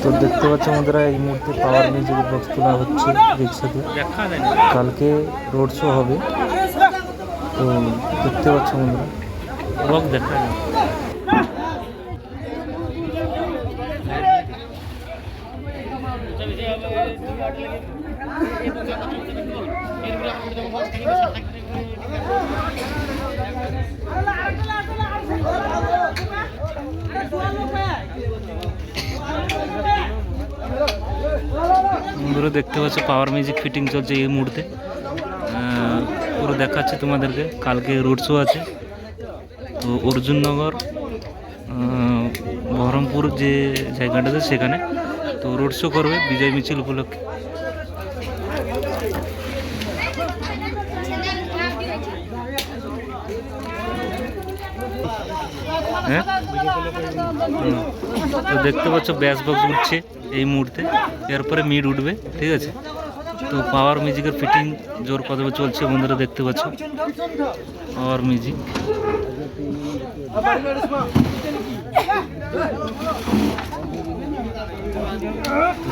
তো দেখতে পাচ্ছ বন্ধুরা এই মুহূর্তে পাওয়ার মিউজিকের বক্স তোলা হচ্ছে রিক্সাতে। কালকে রোড শো হবে, তো দেখতে পাচ্ছ বন্ধুরা বক্স দেখা যায়। বন্ধুরা দেখতে পাচ্ছ পাওয়ার মিউজিক ফিটিং চলছে এই মুহূর্তে। পুরো দেখাচ্ছে তোমাদেরকে। কালকে রোড শো আছে, তো অর্জুননগর বহরমপুর যে জায়গাটাতে সেখানে তো রোড শো করবে বিজয় মিছিল উপলক্ষে। হ্যাঁ, তো দেখতে পাচ্ছ ব্যাস বক্স উঠছে এই মুহূর্তে, এরপরে মিড উঠবে, ঠিক আছে। তো পাওয়ার মিউজিকের ফিটিং জোর কদমে চলছে বন্ধুরা, দেখতে পাচ্ছ পাওয়ার মিউজিক।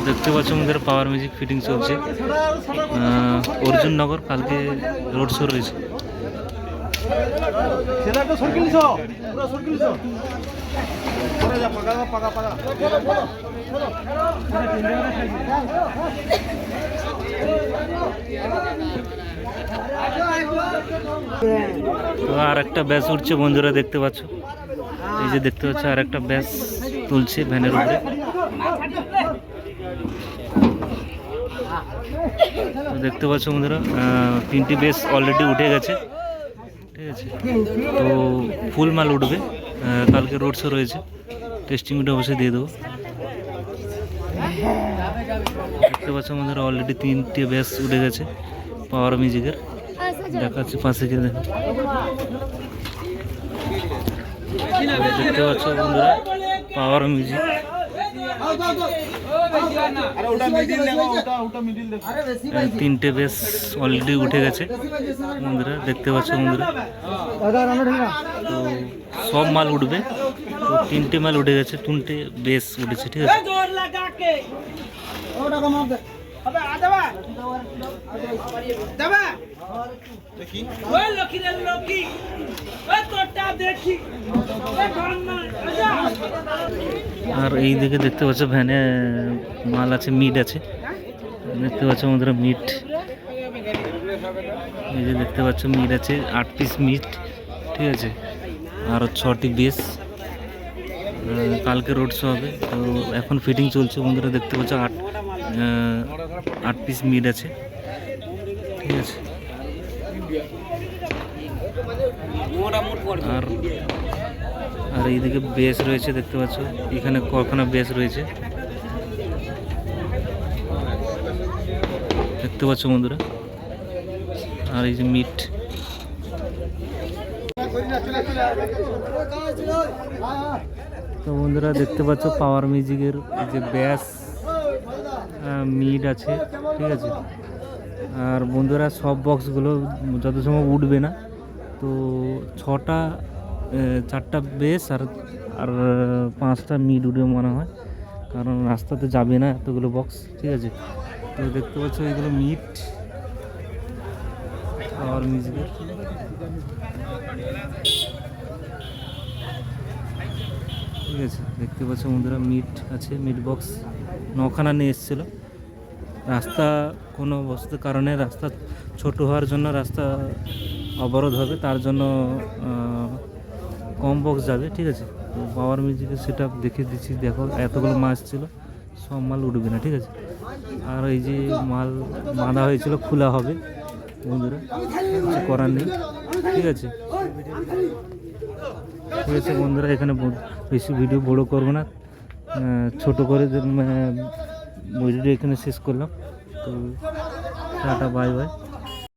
দেখতে পাচ্ছ বন্ধুরা পাওয়ার মিউজিক ফিটিং চলছে অর্জুননগর। কালকে রোড শো রয়েছে। তো আর একটা ব্যাস উঠছে বন্ধুরা, দেখতে পাচ্ছ। এই যে দেখতে পাচ্ছ আর একটা ব্যাস তুলছে ভ্যানের উপরে। তো দেখতে পাচ্ছ বন্ধুরা 3টি বেস অলরেডি উঠে গেছে, ঠিক আছে। তো ফুল মাল উঠবে, কালকে রোড শো রয়েছে। টেস্টিং ভিডিও অবশ্যই দিয়ে দেবো। দেখতে পাচ্ছ বন্ধুরা অলরেডি 3টে বেস উঠে গেছে পাওয়ার মিউজিকের। দেখাচ্ছে পাশে গিয়ে দেখো। দেখতে পাচ্ছ বন্ধুরা পাওয়ার মিউজিক। 3টে বেস অলরেডি উঠে গেছে বন্ধুরা, দেখতে পাচ্ছ বন্ধুরা। তো সব মাল উঠবে, তো 3টে মাল উঠে গেছে, 3টে বেস উঠেছে, ঠিক আছে। আর এই দিকে দেখতে পাচ্ছ ভ্যানে মাল আছে, মিট আছে, দেখতে পাচ্ছ বন্ধুরা মিট। এই যে দেখতে পাচ্ছ মিট আছে 8 পিস মিট, ঠিক আছে। আর 6টি বেস। কালকে রোড শো হবে, তো এখন ফিটিং চলছে বন্ধুরা। দেখতে পাচ্ছ 8 পিস মিট আছে, ঠিক আছে। আর এইদিকে বেস রয়েছে, দেখতে পাচ্ছ। এখানে কখনো বেস রয়েছে, দেখতে পাচ্ছ বন্ধুরা। আর এই যে মিট। তো বন্ধুরা দেখতে পাচ্ছ পাওয়ার মিউজিকের যে ব্যাস মিট আছে, ঠিক আছে। আর বন্ধুরা সব বক্সগুলো যত সময় উঠবে না, তো 4টা বেস আর 5টা মিড উঠবে মনে হয়, কারণ রাস্তাতে যাবে না এতগুলো বক্স, ঠিক আছে। তো দেখতে পাচ্ছ এইগুলো মিট পাওয়ার মিউজিকের। ঠিক আছে, দেখতে পাচ্ছ বন্ধুরা মিট আছে, মিট বক্স 9খানা নিয়ে এসেছিলো। রাস্তা কোনো বস্তুর কারণে রাস্তা ছোট হওয়ার জন্য রাস্তা অবরোধ হবে, তার জন্য কম বক্স যাবে, ঠিক আছে। তো পাওয়ার মিউজিকের সেটা দেখে দিচ্ছি, দেখো এতগুলো মাছ ছিল, সব মাল উঠবে না, ঠিক আছে। আর এই যে মাল বাঁধা হয়েছিল খোলা হবে বন্ধুরা, কিছু করার নেই, ঠিক আছে। ঠিক আছে বন্ধুরা, এখানে বেশি ভিডিও বড় করবো না, ছোট করে ভিডিও এখানে শেষ করলাম। তো টাটা, বাই বাই।